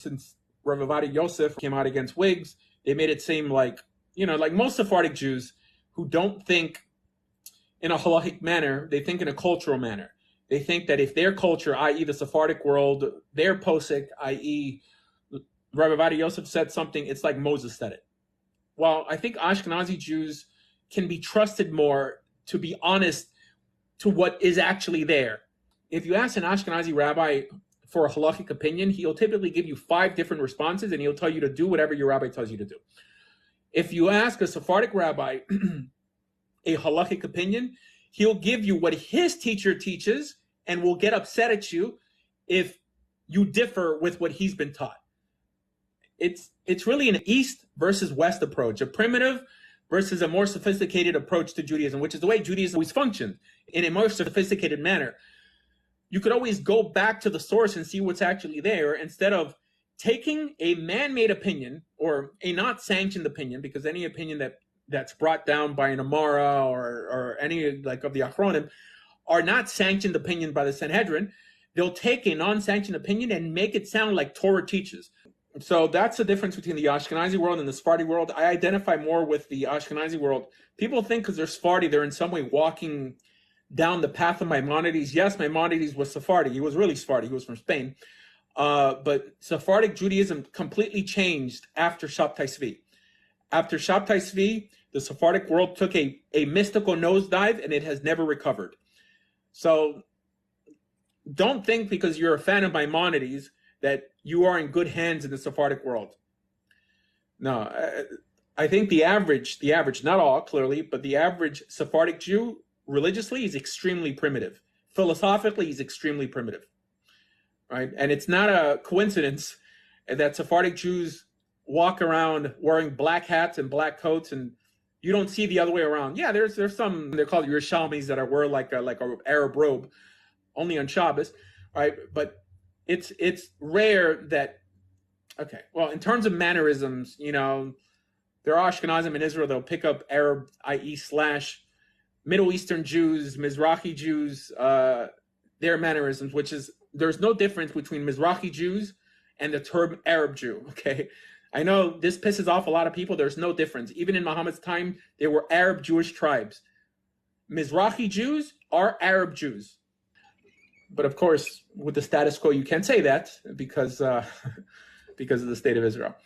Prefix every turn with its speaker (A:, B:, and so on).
A: since Rav Ovadia Yosef came out against wigs, they made it seem like, like most Sephardic Jews who don't think in a halachic manner, they think in a cultural manner. They think that if their culture, i.e. the Sephardic world, their posek, i.e. Rav Ovadia Yosef said something, it's like Moses said it. Well, I think Ashkenazi Jews can be trusted more to be honest to what is actually there. If you ask an Ashkenazi rabbi for a halachic opinion, he'll typically give you 5 different responses and he'll tell you to do whatever your rabbi tells you to do. If you ask a Sephardic rabbi a halachic opinion, he'll give you what his teacher teaches and will get upset at you if you differ with what he's been taught. It's really an East versus West approach, a primitive versus a more sophisticated approach to Judaism, which is the way Judaism always functioned, in a more sophisticated manner. You could always go back to the source and see what's actually there instead of taking a man-made opinion or a not sanctioned opinion, because any opinion that's brought down by an Amara or any like of the Achronim are not sanctioned opinion by the Sanhedrin. They'll take a non-sanctioned opinion and make it sound like Torah teaches. So that's the difference between the Ashkenazi world and the Sephardi world. I identify more with the Ashkenazi world. People think because they're Sephardi, they're in some way walking down the path of Maimonides. Yes, Maimonides was Sephardi. He was really Sephardi. He was from Spain. But Sephardic Judaism completely changed after Shabtai Tzvi. After Shabtai Tzvi, the Sephardic world took a mystical nosedive and it has never recovered. So don't think because you're a fan of Maimonides that you are in good hands in the Sephardic world. No, I think the average, not all clearly, but the average Sephardic Jew religiously is extremely primitive. Philosophically, he's extremely primitive, right? And it's not a coincidence that Sephardic Jews walk around wearing black hats and black coats, and you don't see the other way around. Yeah, there's some, they're called Yerushalmis that wear like a Arab robe, only on Shabbos, right? But it's rare that, okay, well, in terms of mannerisms, there are Ashkenazim in Israel, they'll pick up Arab, i.e. / Middle Eastern Jews, Mizrahi Jews, their mannerisms, which is, there's no difference between Mizrahi Jews and the term Arab Jew, okay? I know this pisses off a lot of people. There's no difference. Even in Muhammad's time, there were Arab Jewish tribes. Mizrahi Jews are Arab Jews. But of course, with the status quo, you can't say that because of the state of Israel.